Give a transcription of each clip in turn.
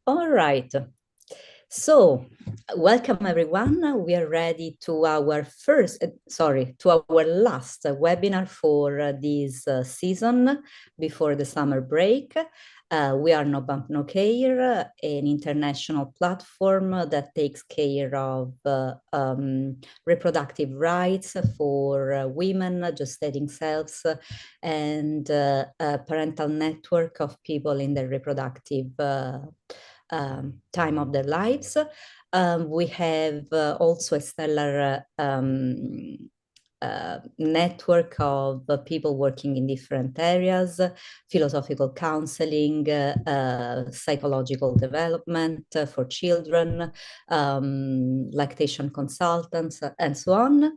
All right. So, welcome everyone. We are ready to our last webinar for this season before the summer break. We are Nobumpnocare, an international platform that takes care of reproductive rights for women, gestating cells, and a parental network of people in the reproductive time of their lives. We have also a stellar network of people working in different areas, philosophical counseling, psychological development for children, lactation consultants, and so on.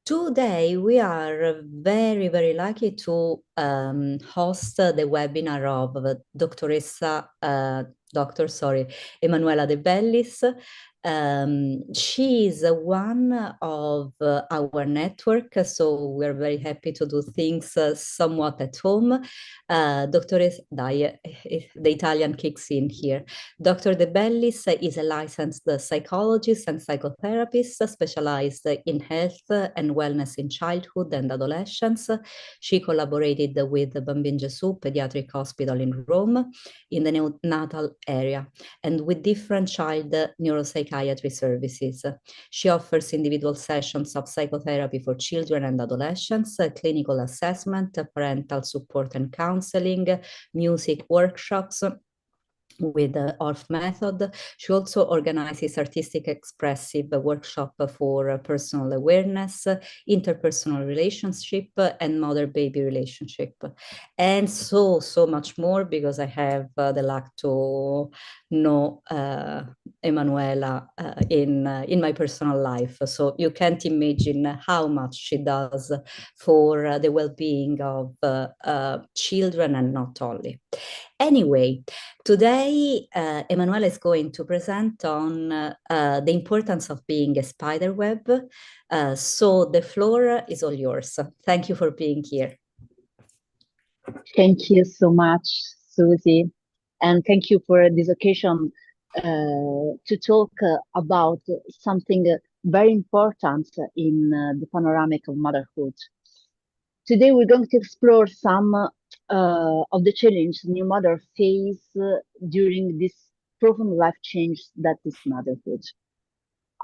Today, we are very, very lucky to host the webinar of Emanuela De Bellis. She is one of our network, so we're very happy to do things somewhat at home. The Italian kicks in here. Dr. De Bellis is a licensed psychologist and psychotherapist specialized in health and wellness in childhood and adolescence. She collaborated with the Bambin Gesù Pediatric Hospital in Rome in the neonatal area and with different child neuropsychiatry services. She offers individual sessions of psychotherapy for children and adolescents, clinical assessment, parental support and counseling, music workshops with the ORF method. She also organizes artistic expressive workshop for personal awareness, interpersonal relationship, and mother-baby relationship, and so much more, because I have the luck to know Emanuela in my personal life. So you can't imagine how much she does for the well-being of children, and not only. Anyway, today, Emanuela is going to present on the importance of being a spiderweb. So the floor is all yours. Thank you for being here. Thank you so much, Susie. And thank you for this occasion to talk about something very important in the panoramic of motherhood. Today, we're going to explore some of the challenges new mother face during this profound life change that is motherhood.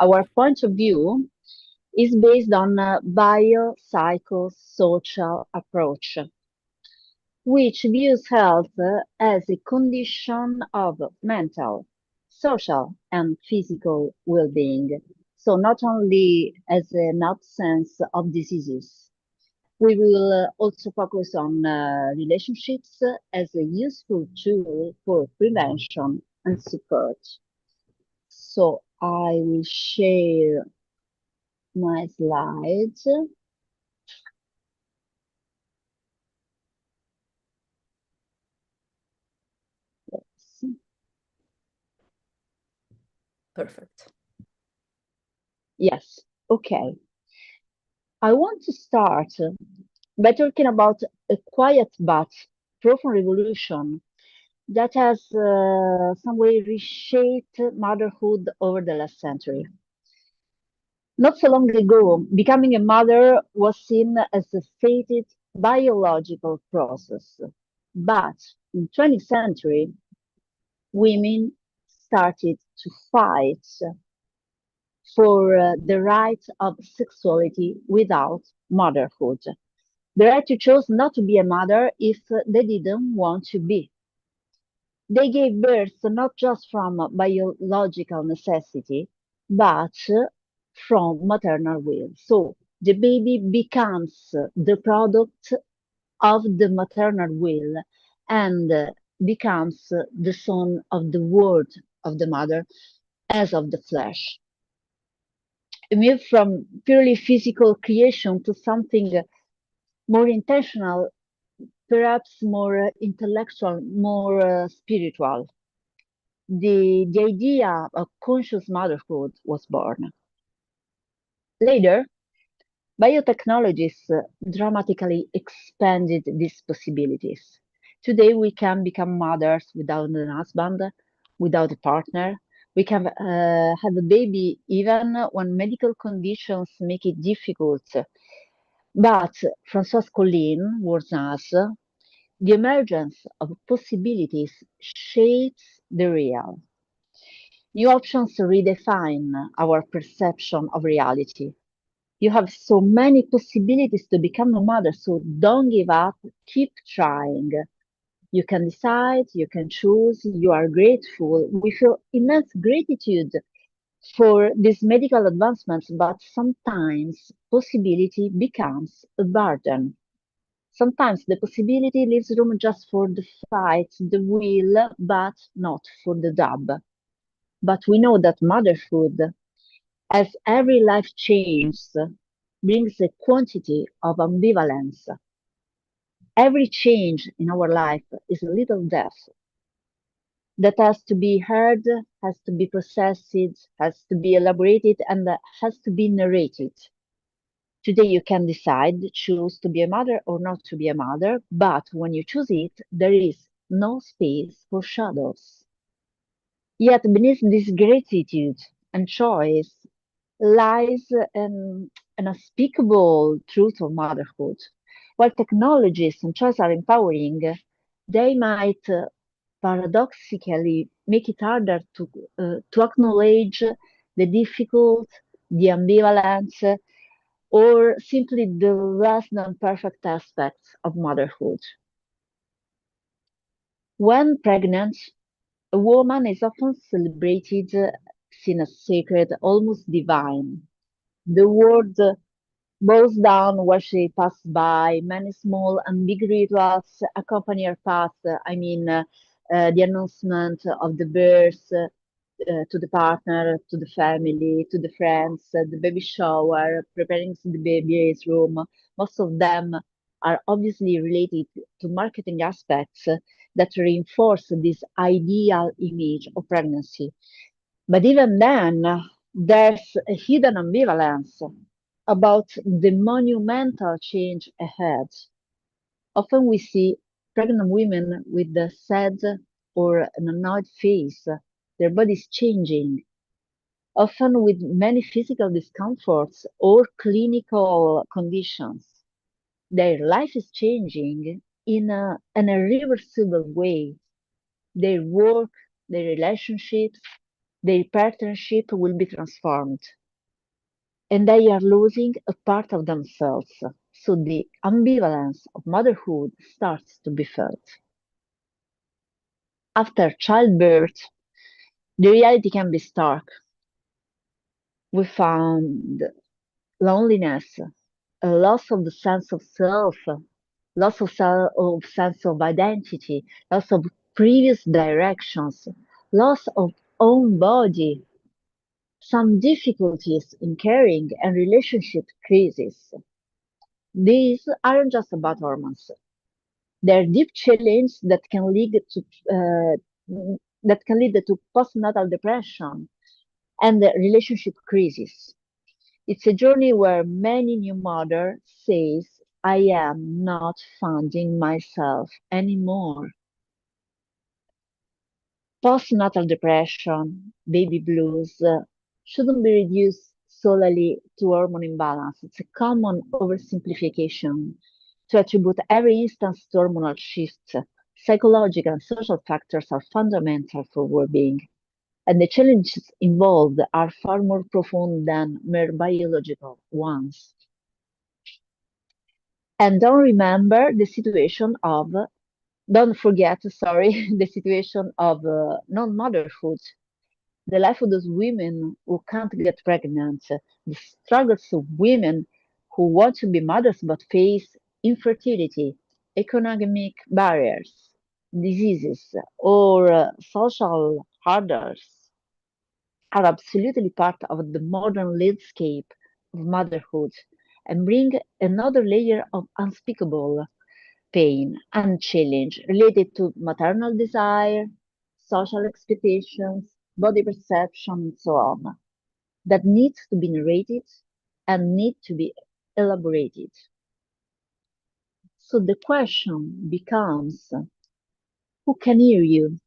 Our point of view is based on a biopsychosocial approach, which views health as a condition of mental, social, and physical well-being. So not only as an absence of diseases. We will also focus on relationships as a useful tool for prevention and support. So I will share my slides. Yes. Perfect. Yes, okay. I want to start by talking about a quiet but profound revolution that has some way reshaped motherhood over the last century. Not so long ago, becoming a mother was seen as a fated biological process. But in the 20th century, women started to fight for the right of sexuality without motherhood. The right to choose not to be a mother if they didn't want to be. They gave birth not just from biological necessity, but from maternal will. So the baby becomes the product of the maternal will and becomes the son of the word of the mother as of the flesh. A move from purely physical creation to something more intentional, perhaps more intellectual, more spiritual. The idea of conscious motherhood was born. Later, biotechnologies dramatically expanded these possibilities. Today, we can become mothers without a husband, without a partner. We can have a baby even when medical conditions make it difficult. But Françoise Colline warns us the emergence of possibilities shapes the real. New options redefine our perception of reality. You have so many possibilities to become a mother, so don't give up, keep trying. You can decide, you can choose, you are grateful. We feel immense gratitude for these medical advancements, but sometimes possibility becomes a burden. Sometimes the possibility leaves room just for the fight, the will, but not for the dub. But we know that motherhood, as every life changes, brings a quantity of ambivalence. Every change in our life is a little death that has to be heard, has to be processed, has to be elaborated, and has to be narrated. Today you can decide, choose to be a mother or not to be a mother, but when you choose it, there is no space for shadows. Yet beneath this gratitude and choice lies an unspeakable truth of motherhood. While technologies and choice are empowering, they might paradoxically make it harder to acknowledge the difficult, the ambivalence, or simply the less than perfect aspects of motherhood. When pregnant, a woman is often celebrated, seen as sacred, almost divine. The world bows down where she passes by. Many small and big rituals accompany her path. The announcement of the birth to the partner, to the family, to the friends, the baby shower, preparing the baby's room. Most of them are obviously related to marketing aspects that reinforce this ideal image of pregnancy. But even then, there's a hidden ambivalence about the monumental change ahead. Often we see pregnant women with a sad or an annoyed face, their bodies changing, often with many physical discomforts or clinical conditions. Their life is changing in an irreversible way. Their work, their relationships, their partnership will be transformed, and they are losing a part of themselves. So the ambivalence of motherhood starts to be felt. After childbirth, the reality can be stark. We found loneliness, a loss of the sense of self, of sense of identity, loss of previous directions, loss of own body, some difficulties in caring and relationship crises. These aren't just about hormones. They're deep challenges that can lead to postnatal depression and the relationship crisis. It's a journey where many new mother says, I am not finding myself anymore. Postnatal depression, baby blues, shouldn't be reduced solely to hormone imbalance. It's a common oversimplification to attribute every instance to hormonal shifts. Psychological and social factors are fundamental for well-being, and the challenges involved are far more profound than mere biological ones. And don't forget, sorry, the situation of non-motherhood, the life of those women who can't get pregnant, the struggles of women who want to be mothers but face infertility, economic barriers, diseases, or social hurdles are absolutely part of the modern landscape of motherhood and bring another layer of unspeakable pain and challenge related to maternal desire, social expectations, body perception, and so on, that needs to be narrated and need to be elaborated. So the question becomes, who can hear you?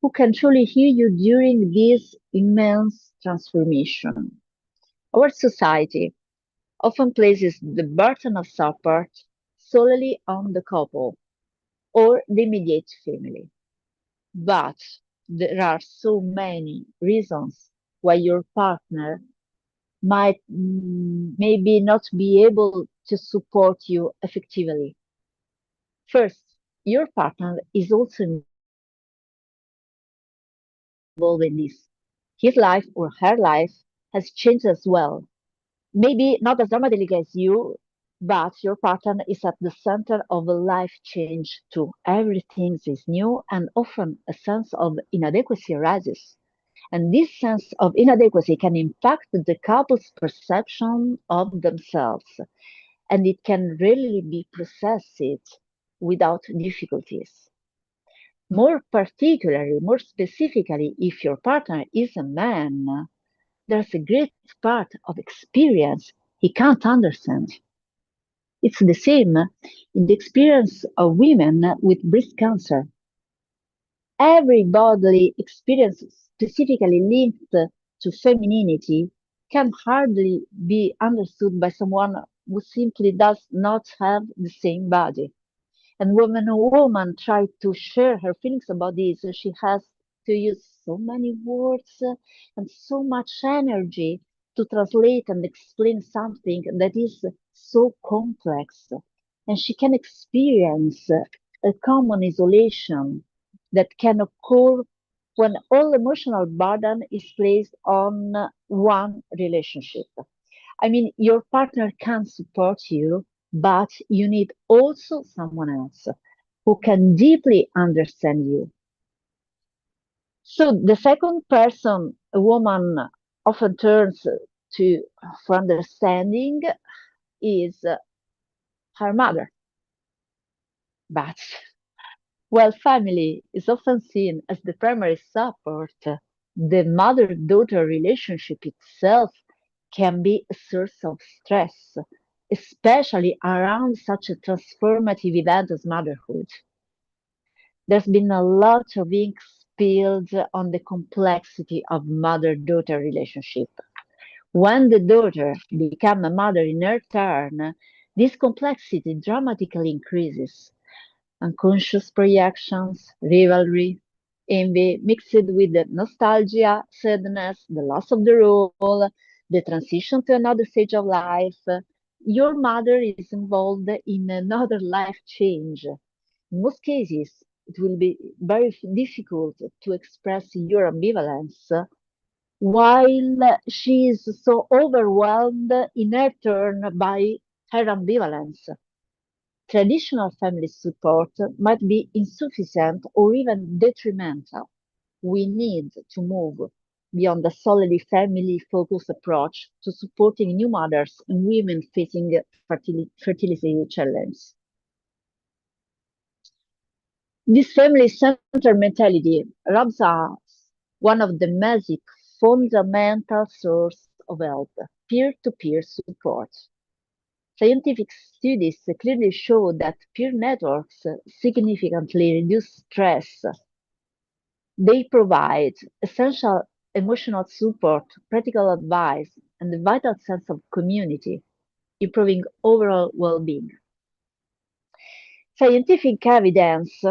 who can truly hear you during this immense transformation. Our society often places the burden of support solely on the couple or the immediate family. But there are so many reasons why your partner might maybe not be able to support you effectively. First, your partner is also involved in this. His life or her life has changed as well. Maybe not as dramatically as you, but your partner is at the center of a life change too. Everything is new and often a sense of inadequacy arises. And this sense of inadequacy can impact the couple's perception of themselves, and it can really be processed without difficulties. More specifically, if your partner is a man, there's a great part of experience he can't understand. It's the same in the experience of women with breast cancer. Every bodily experience specifically linked to femininity can hardly be understood by someone who simply does not have the same body. And when a woman tries to share her feelings about this, she has to use so many words and so much energy to translate and explain something that is so complex. And she can experience a common isolation that can occur when all emotional burden is placed on one relationship. I mean, your partner can support you, but you need also someone else who can deeply understand you. So the second person a woman often turns to for understanding is her mother. But while family is often seen as the primary support, the mother-daughter relationship itself can be a source of stress, especially around such a transformative event as motherhood. There's been a lot of ink spilled on the complexity of mother-daughter relationship. When the daughter becomes a mother in her turn, this complexity dramatically increases. Unconscious projections, rivalry, envy mixed with the nostalgia, sadness, the loss of the role, the transition to another stage of life. Your mother is involved in another life change. In most cases, it will be very difficult to express your ambivalence while she is so overwhelmed in her turn by her ambivalence. Traditional family support might be insufficient or even detrimental. We need to move beyond the solely family focused approach to supporting new mothers and women facing fertility challenges. This family-centered mentality robs us one of the basic fundamental source of help, peer-to-peer support. Scientific studies clearly show that peer networks significantly reduce stress. They provide essential emotional support, practical advice, and a vital sense of community, improving overall well-being. Scientific evidence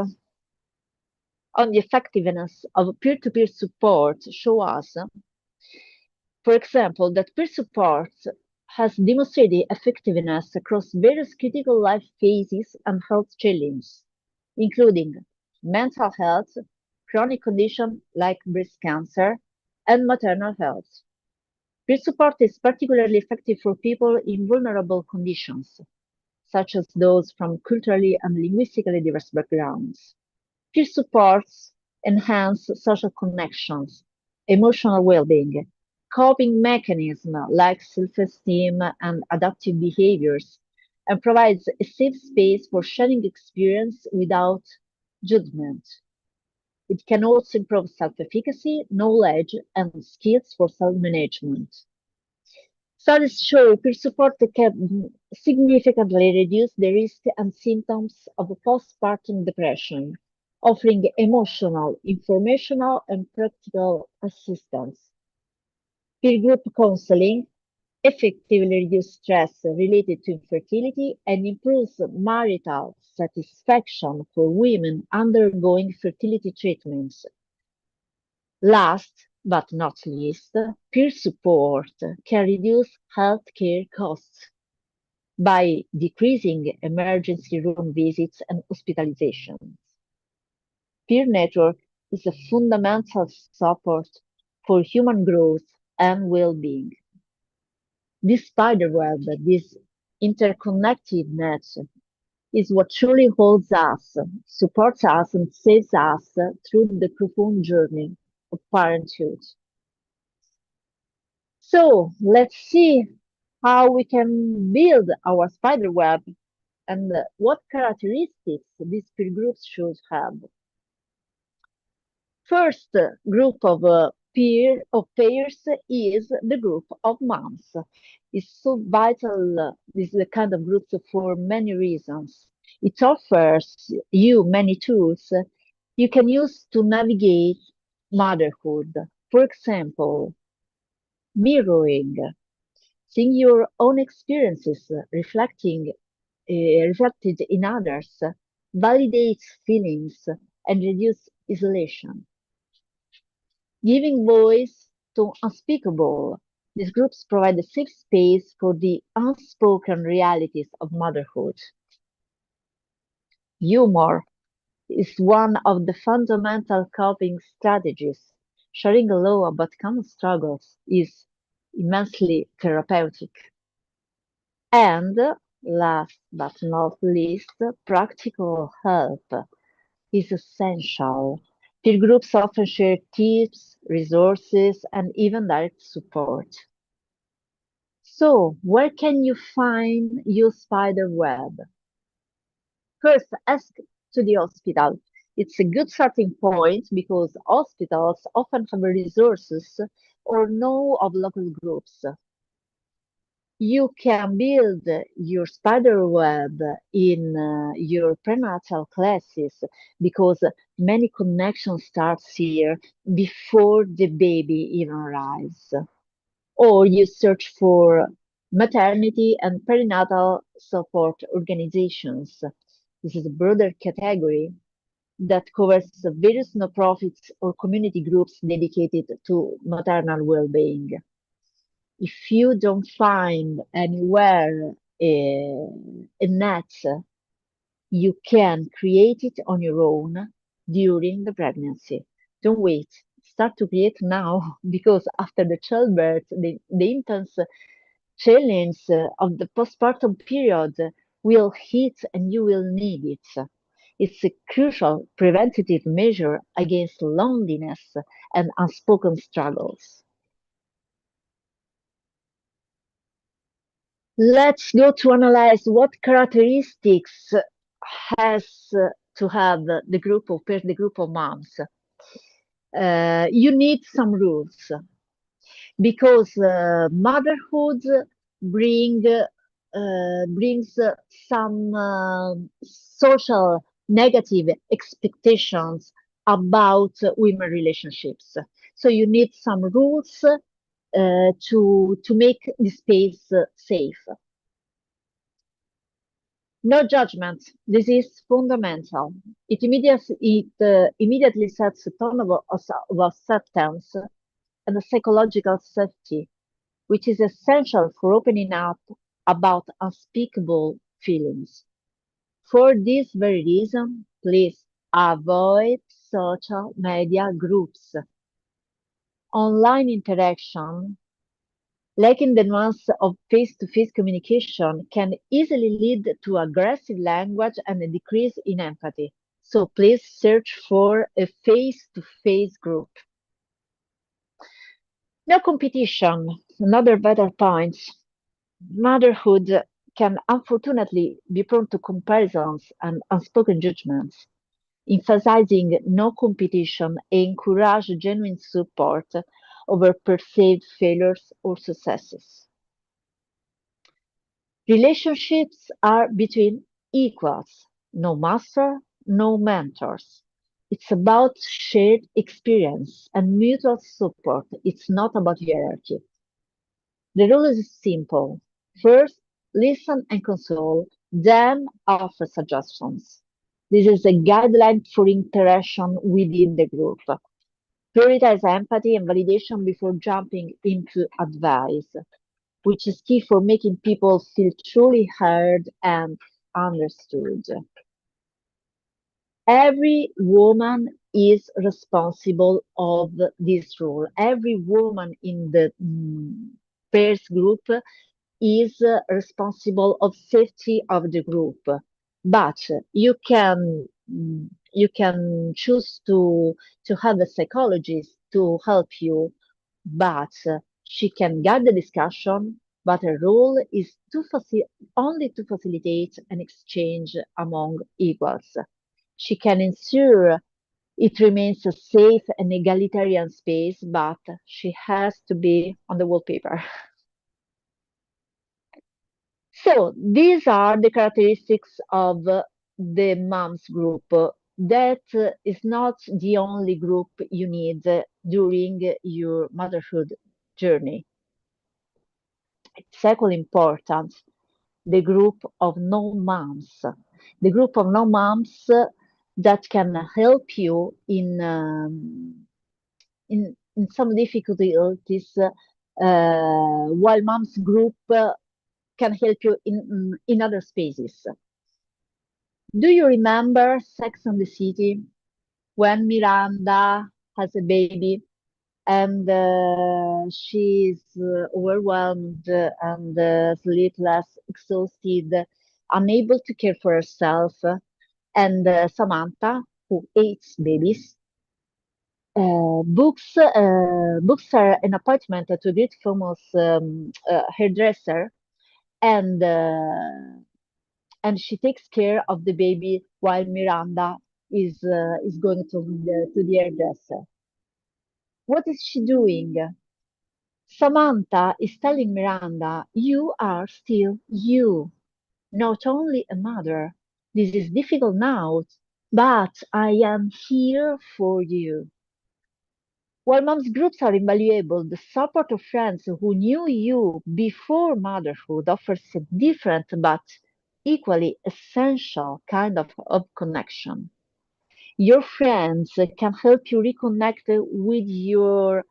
on the effectiveness of peer-to-peer support show us, for example, that peer support has demonstrated effectiveness across various critical life phases and health challenges, including mental health, chronic conditions like breast cancer, and maternal health. Peer support is particularly effective for people in vulnerable conditions, such as those from culturally and linguistically diverse backgrounds. Peer supports enhance social connections, emotional well-being, coping mechanisms like self-esteem and adaptive behaviors, and provides a safe space for sharing experience without judgment. It can also improve self-efficacy, knowledge, and skills for self-management. Studies show peer support can significantly reduce the risk and symptoms of postpartum depression. offering emotional, informational, and practical assistance. Peer group counseling effectively reduces stress related to infertility and improves marital satisfaction for women undergoing fertility treatments. Last but not least, peer support can reduce healthcare costs by decreasing emergency room visits and hospitalizations. Peer network is a fundamental support for human growth and well-being. This spiderweb, this interconnected net, is what truly holds us, supports us, and saves us through the profound journey of parenthood. So let's see how we can build our spider web and what characteristics these peer groups should have. First group of pairs is the group of moms. It's so vital. This is the kind of group for many reasons. It offers you many tools you can use to navigate motherhood. For example, mirroring, seeing your own experiences reflected in others, validates feelings and reduce isolation. Giving voice to unspeakable, these groups provide a safe space for the unspoken realities of motherhood. Humor is one of the fundamental coping strategies. Sharing a law about common struggles is immensely therapeutic. And last but not least, practical help is essential. Peer groups often share tips, resources, and even direct support. So, where can you find your spider web? First, ask to the hospital. It's a good starting point because hospitals often have resources or know of local groups. You can build your spider web in your prenatal classes because many connections start here before the baby even arrives. Or you search for maternity and perinatal support organizations. This is a broader category that covers various nonprofits or community groups dedicated to maternal well-being. If you don't find anywhere a net, you can create it on your own during the pregnancy. Don't wait. Start to create now because after the childbirth, the intense challenge of the postpartum period will hit and you will need it. It's a crucial preventative measure against loneliness and unspoken struggles. Let's go to analyze what characteristics has to have the group of moms. You need some rules because motherhood bring brings some social negative expectations about women relationships. So you need some rules to make the space safe. No judgment. This is fundamental. It immediately sets a tone of acceptance and a psychological safety, which is essential for opening up about unspeakable feelings. For this very reason, please avoid social media groups. Online interaction, lacking the nuance of face-to-face communication, can easily lead to aggressive language and a decrease in empathy. So please search for a face-to-face group. No competition, another better point. Motherhood can unfortunately be prone to comparisons and unspoken judgments. Emphasizing no competition encourage genuine support over perceived failures or successes. Relationships are between equals, no master, no mentors. It's about shared experience and mutual support. It's not about hierarchy. The rule is simple. First, listen and console, then offer suggestions. This is a guideline for interaction within the group. Prioritize empathy and validation before jumping into advice, which is key for making people feel truly heard and understood. Every woman is responsible of this role. Every woman in the peers group is responsible of safety of the group. But you can choose to have a psychologist to help you, but she can guide the discussion. But her role is only to facilitate an exchange among equals. She can ensure it remains a safe and egalitarian space, but she has to be on the wallpaper. So these are the characteristics of the moms group. That is not the only group you need during your motherhood journey. It's equally important, the group of no moms. The group of no moms that can help you in some difficulties, while moms group can help you in other spaces. Do you remember Sex and the City when Miranda has a baby and she's overwhelmed and sleepless, exhausted, unable to care for herself, and Samantha, who hates babies, books her an appointment to a great famous hairdresser, and she takes care of the baby while Miranda is going to the hairdresser. What is she doing? Samantha is telling Miranda, "You are still you, not only a mother. This is difficult now, but I am here for you." While moms groups are invaluable, the support of friends who knew you before motherhood offers a different but equally essential kind of connection. Your friends can help you reconnect with your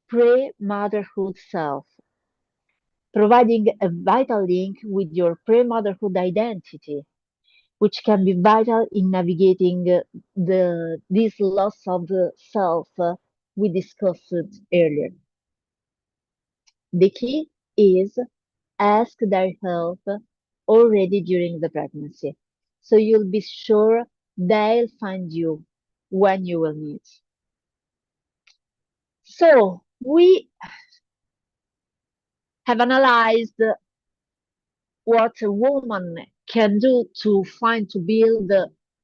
pre-motherhood self, providing a vital link with your pre-motherhood identity, which can be vital in navigating this loss of the self we discussed earlier. The key is ask their help already during the pregnancy, so you'll be sure they'll find you when you will need. So we have analyzed what a woman can do to build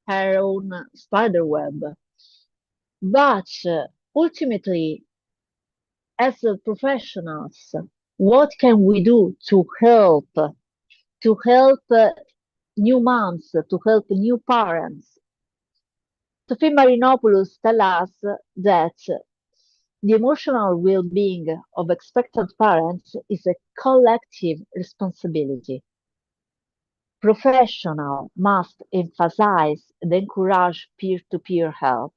her own spider web. But ultimately, as professionals, what can we do to help new moms, to help new parents? Sophie Marinopoulos tells us that the emotional well-being of expectant parents is a collective responsibility. Professionals must emphasize and encourage peer-to-peer help,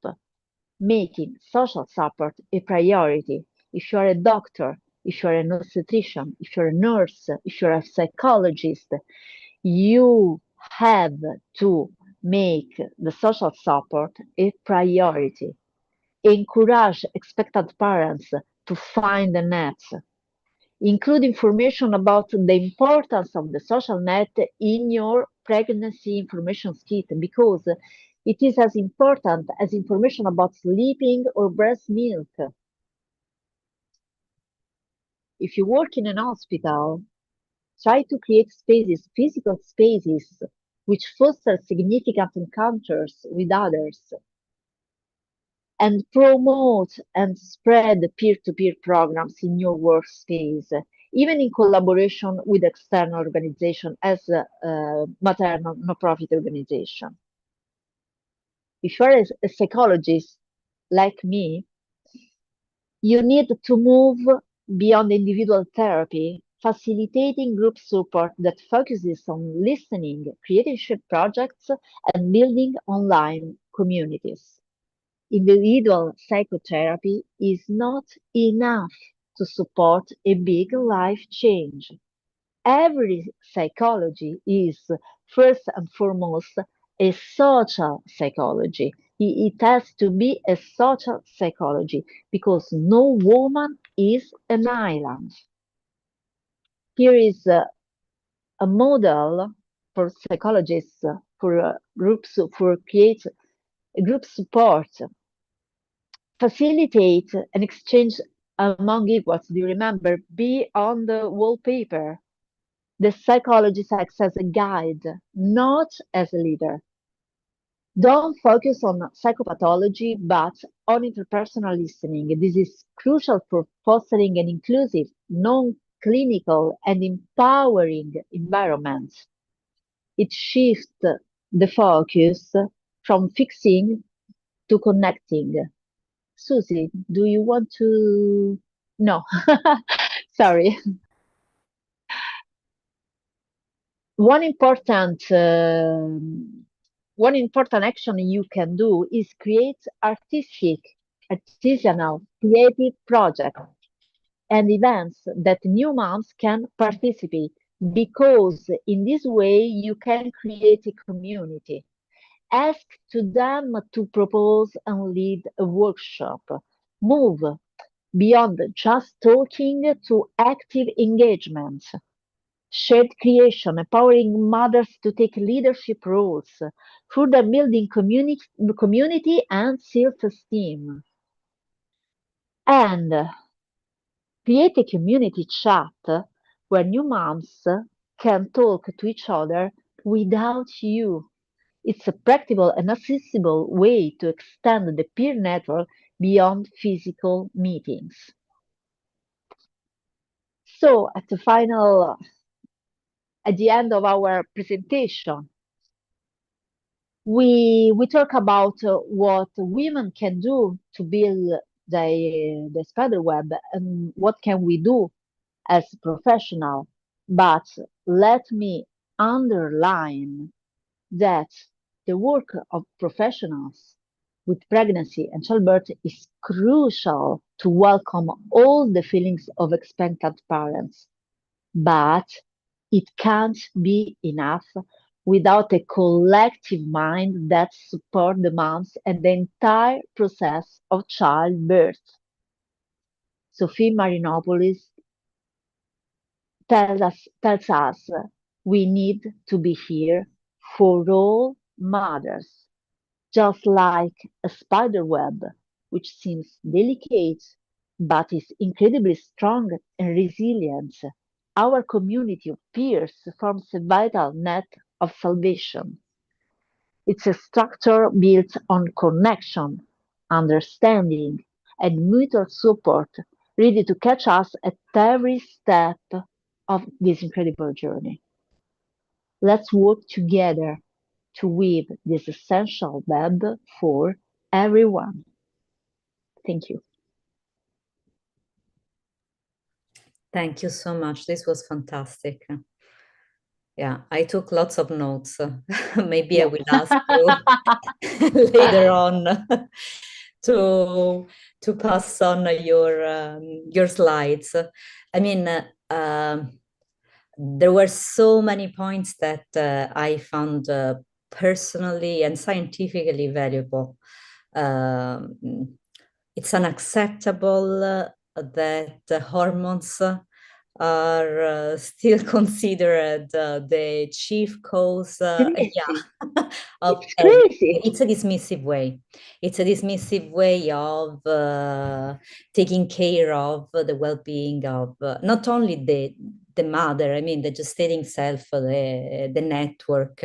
making social support a priority. If you are a doctor, if you are an obstetrician, if you're a nurse, if you're a psychologist, you have to make the social support a priority. Encourage expectant parents to find a net. Include information about the importance of the social net in your pregnancy information kit because it is as important as information about sleeping or breast milk. If you work in an hospital, try to create spaces, physical spaces, which foster significant encounters with others and promote and spread peer-to-peer programs in your workspace, even in collaboration with external organizations as a maternal non-profit organization. if you're a psychologist like me, you need to move beyond individual therapy, facilitating group support that focuses on listening, creating shared projects, and building online communities. Individual psychotherapy is not enough to support a big life change. Every psychology is first and foremost a social psychology. It has to be a social psychology because no woman is an island. Here is a model for psychologists, for groups, for create group support, facilitate an exchange among equals. Do you remember? Be on the wallpaper. The psychologist acts as a guide, not as a leader. Don't focus on psychopathology, but on interpersonal listening. This is crucial for fostering an inclusive, non-clinical, and empowering environment. It shifts the focus from fixing to connecting. Susie, do you want to? No, sorry. One important one important action you can do is create artisanal, creative projects and events that new moms can participate because in this way you can create a community. Ask to them to propose and lead a workshop. Move beyond just talking to active engagement. Shared creation, empowering mothers to take leadership roles, further building community and self-esteem. And create a community chat where new moms can talk to each other without you. It's a practical and accessible way to extend the peer network beyond physical meetings. So, at the end of our presentation, we talk about what women can do to build the spider web and what can we do as professional. But let me underline that the work of professionals with pregnancy and childbirth is crucial to welcome all the feelings of expectant parents. But it can't be enough without a collective mind that supports the moms and the entire process of childbirth. Sophie Marinopoulos tells us we need to be here for all mothers, just like a spider web, which seems delicate but is incredibly strong and resilient. Our community of peers forms a vital net of salvation. It's a structure built on connection, understanding, and mutual support, ready to catch us at every step of this incredible journey. Let's work together to weave this essential web for everyone. Thank you. Thank you so much. This was fantastic. Yeah, I took lots of notes. Maybe I Yeah. will ask you later on to pass on your slides. I mean, there were so many points that I found personally and scientifically valuable. Um, it's unacceptable that hormones are still considered the chief cause, Crazy. of It's everything. crazy. It's a dismissive way. It's a dismissive way of taking care of the well-being of not only the mother, I mean, the gestating self, the network.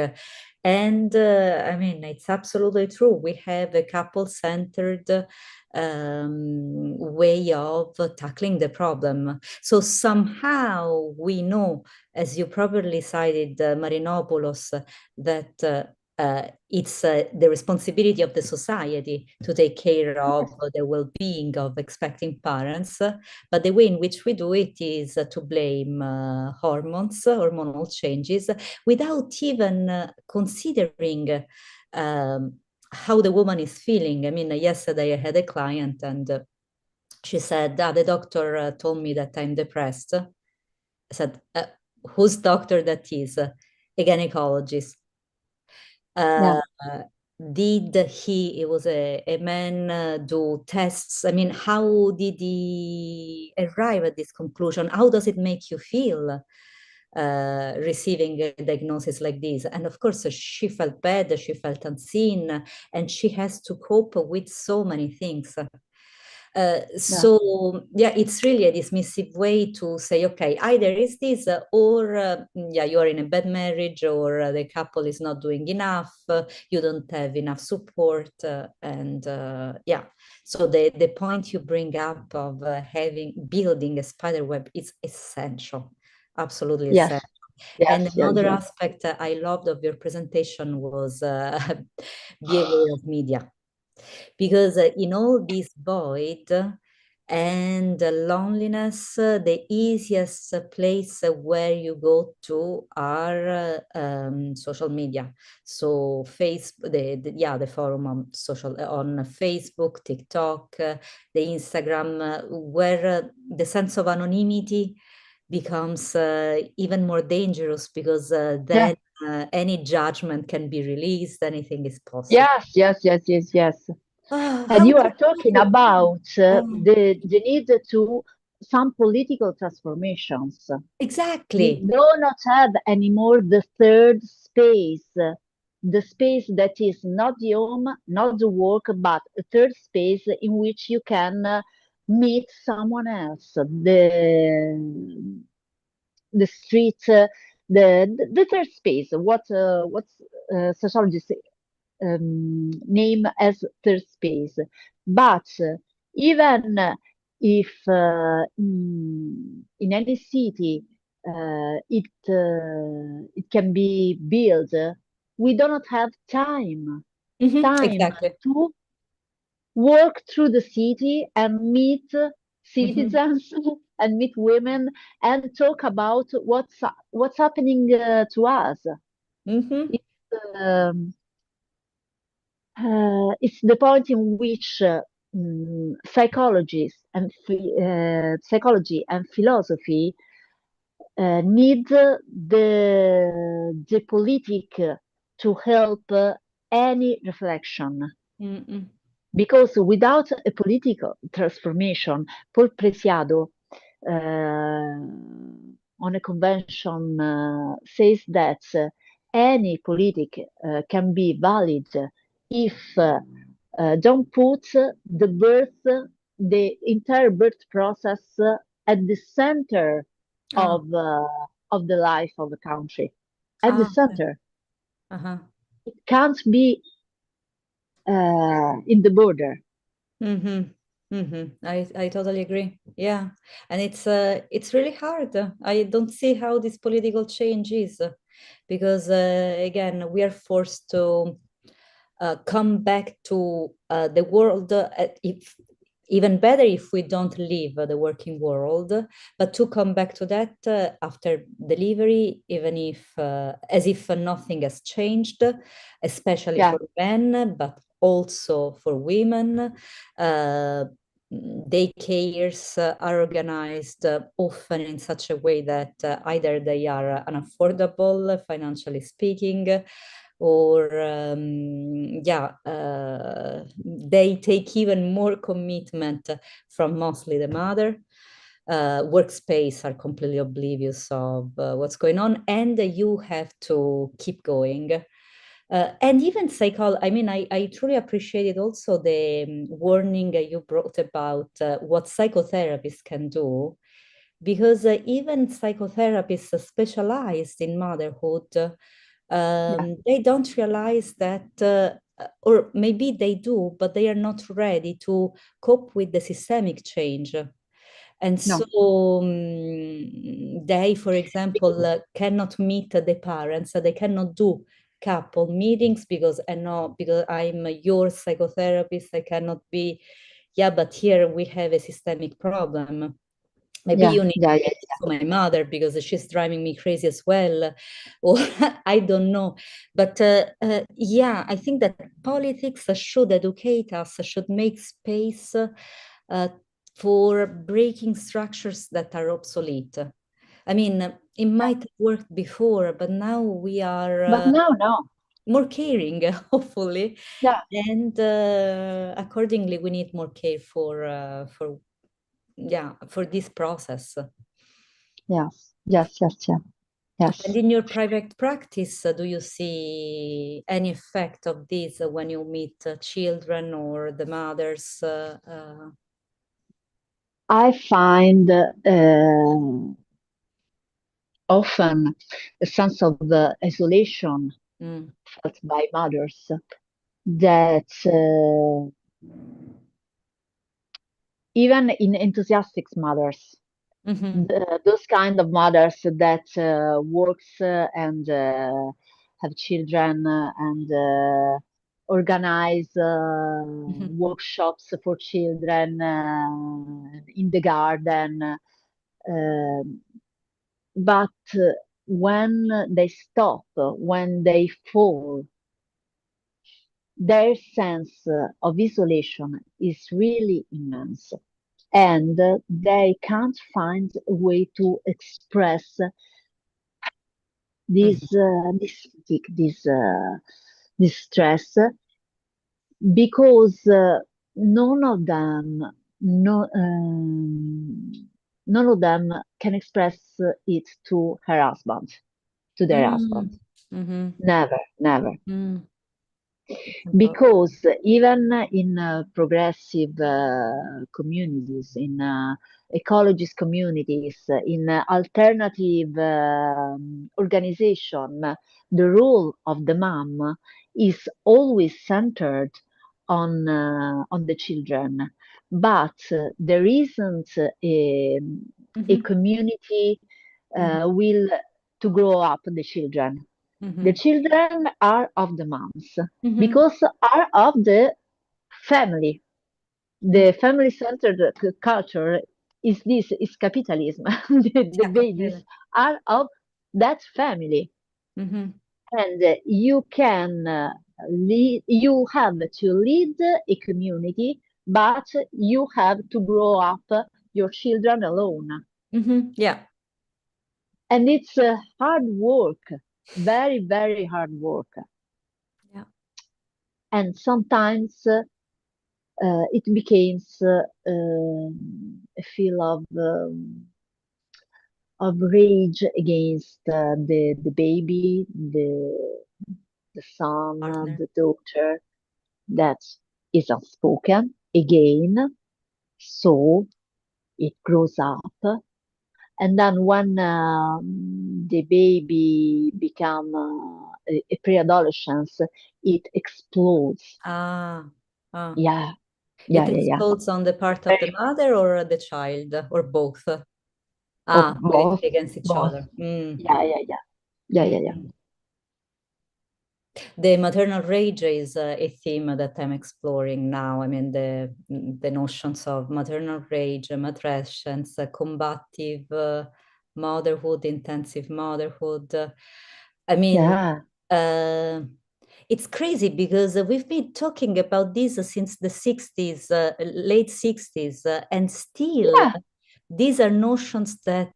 And I mean, it's absolutely true. We have a couple-centered way of tackling the problem. So somehow we know, as you properly cited, Marinopoulos, that it's the responsibility of the society to take care of the well-being of expecting parents, but the way in which we do it is to blame hormones, hormonal changes, without even considering how the woman is feeling. I mean, yesterday I had a client and she said, the doctor told me that I'm depressed. I said, whose doctor that is? A gynecologist. Yeah, Uh, did he, it was a man, do tests? I mean, how did he arrive at this conclusion? How does it make you feel receiving a diagnosis like this? And of course, she felt bad, she felt unseen, and she has to cope with so many things. yeah, So yeah, it's really a dismissive way to say, okay, either is this or yeah, you're in a bad marriage, or the couple is not doing enough, you don't have enough support, and yeah. So the point you bring up of having building a spider web is essential, absolutely yes, essential. And yes, yes, another yes. aspect I loved of your presentation was behavior of media, because in all this void and loneliness, the easiest place where you go to are social media. So yeah, the forum on social, on Facebook, TikTok, the Instagram, where the sense of anonymity becomes even more dangerous, because Yeah. then any judgment can be released, anything is possible. Yes, yes, yes, yes, yes. And How you to are talking cope? about Oh, the need to some political transformations. We exactly. do not have anymore the third space, the space that is not the home, not the work, but a third space in which you can meet someone else. The street, the third space. What's sociologists name as third space. But even if in any city it can be built, we do not have time Exactly. to walk through the city and meet Hmm. citizens and meet women and talk about what's happening to us. Hmm. It's, it's the point in which psychology and philosophy need the politic to help any reflection. Hmm. Because without a political transformation, Paul Preciado on a convention says that any politic can be valid if don't put the entire birth process at the center Oh, of the life of the country. At the okay. center, Uh-huh. it can't be in the border. Hmm. I totally agree. Yeah. And it's really hard. I don't see how this political change is, because again, we are forced to come back to the world, if even better if we don't leave the working world, but to come back to that after delivery, even if as if nothing has changed, especially Yeah, for men, but also for women. Uh, Daycares are organized often in such a way that either they are unaffordable, financially speaking, or yeah, they take even more commitment from mostly the mother. Workspace are completely oblivious of what's going on, and you have to keep going. And even I mean, I truly appreciated also the warning you brought about what psychotherapists can do, because even psychotherapists specialized in motherhood, yeah, they don't realize that, or maybe they do, but they are not ready to cope with the systemic change. And so no. they, for example, cannot meet the parents, they cannot do couple meetings because I know, because I'm your psychotherapist, I cannot be, yeah, but here we have a systemic problem. Maybe Yeah, you need yeah, to yeah, get to my mother because she's driving me crazy as well. Or I don't know. But yeah, I think that politics should educate us, should make space for breaking structures that are obsolete. I mean, it yeah. might have worked before, but now we are But now, no. more caring, hopefully, Yeah, and accordingly, we need more care for yeah, for this process. yes, yes, yes, yeah, And yes. in your private practice, do you see any effect of this when you meet children or the mothers? I find often a sense of isolation Mm, felt by mothers that even in enthusiastic mothers, mhm, those kind of mothers that works and have children and organize mhm, workshops for children in the garden. But when they stop, when they fall, their sense of isolation is really immense. And they can't find a way to express mhm, this stress because none of them no none of them can express it to her husband, to their husband. mm, mhm, Never, never. mm. Because even in progressive communities, in ecologist communities, in alternative organization, the role of the mom is always centered on the children. But there isn't a Mhm, community mhm, will to grow up the children. The mhm, children are of the moms mhm, because are of the family. mhm. The family-centered culture is capitalism. The Yeah, babies completely. are of that family, Mhm, and you can lead. You have to lead a community, but you have to grow up your children alone, mhm. Yeah, and it's hard work, very very hard work, yeah. and sometimes. It becomes a feel of rage against the baby, the son, Partner. the daughter that is unspoken again. So it grows up, and then when the baby become a pre-adolescence, it explodes. Ah, ah. Yeah, yeah, It yeah, yeah. explodes on the part of the Very, mother or the child or both? oh, Ah, so it's both, against each both. other. Mm, Yeah, yeah, yeah. Yeah, yeah, yeah. mm. The maternal rage is a theme that I'm exploring now. I mean, the notions of maternal rage, matrescence, combative motherhood, intensive motherhood. I mean, Yeah, uh, it's crazy because we've been talking about this since the 60s, late 60s, and still yeah, these are notions that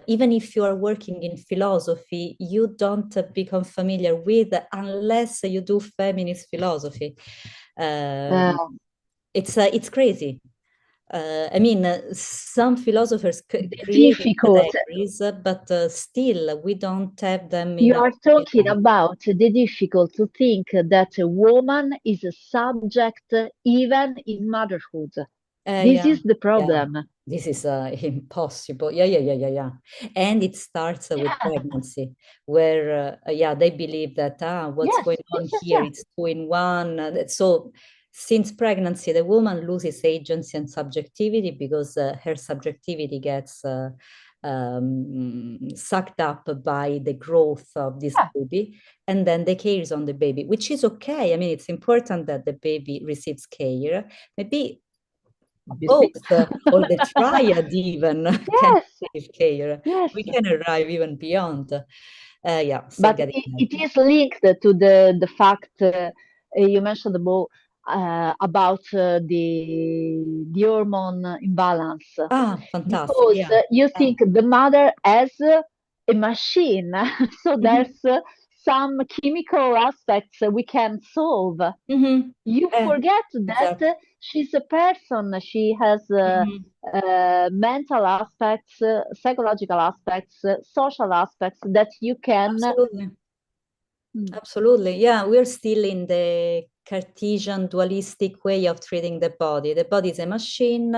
even if you are working in philosophy, you don't become familiar with unless you do feminist philosophy. Um, uh, it's crazy. I mean, some philosophers the created difficult. categories, but still we don't have them in You our are talking life. about the difficult to think that a woman is a subject even in motherhood. This Yeah, is the yeah. problem. This is impossible. Yeah, yeah, yeah, yeah, yeah. And it starts with Yeah, pregnancy, where yeah, they believe that what's yes, going on yes, yes, here? yeah. It's two in one. So, since pregnancy, the woman loses agency and subjectivity because her subjectivity gets sucked up by the growth of this Yeah, baby, and then the care is on the baby, which is okay. I mean, it's important that the baby receives care. Maybe obviously. both or the triad even can Yes, receive care. yes. We can arrive even beyond. Yeah, so But getting it is linked to the fact you mentioned about the hormone imbalance, fantastic. because Yeah. you Yeah. think the mother as a machine, so Mhm. there's some chemical aspects we can solve. Mhm. You forget that Exactly. she's a person. She has Mhm. mental aspects, psychological aspects, social aspects that you can. Absolutely. Mm, Absolutely. Yeah, we're still in the Cartesian dualistic way of treating the body. The body is a machine.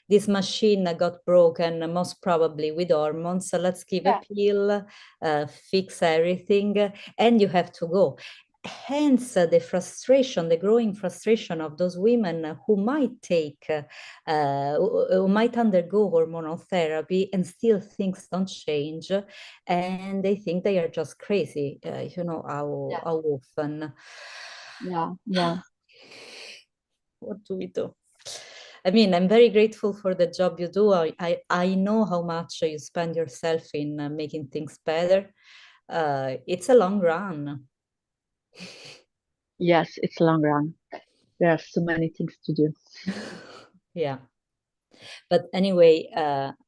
This machine got broken, most probably with hormones. So let's give a yeah, pill, fix everything, and you have to go. Hence, the frustration, the growing frustration of those women who might take, who might undergo hormonal therapy and still things don't change, and they think they are just crazy. You know yeah, how often. yeah, yeah. What do we do? I mean, I'm very grateful for the job you do. I know how much you spend yourself in making things better. It's a long run. Yes, it's long run. There are so many things to do. Yeah. But anyway,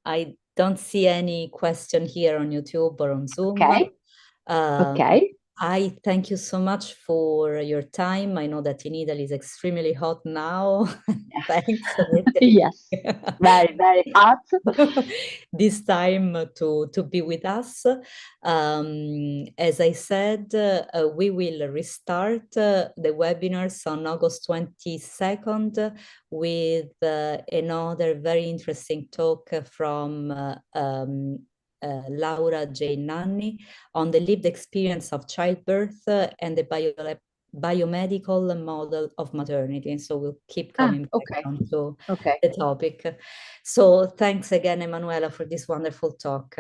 I don't see any question here on YouTube or on Zoom. Okay, Um, okay. I thank you so much for your time. I know that in Italy is extremely hot now. Thanks for Yes, very, very hot. this time to be with us. As I said, we will restart the webinars on August 22nd with another very interesting talk from Laura J. Nanni on the lived experience of childbirth and the biomedical model of maternity. So we'll keep Ah, coming back okay, onto okay. the topic. So thanks again, Emanuela, for this wonderful talk.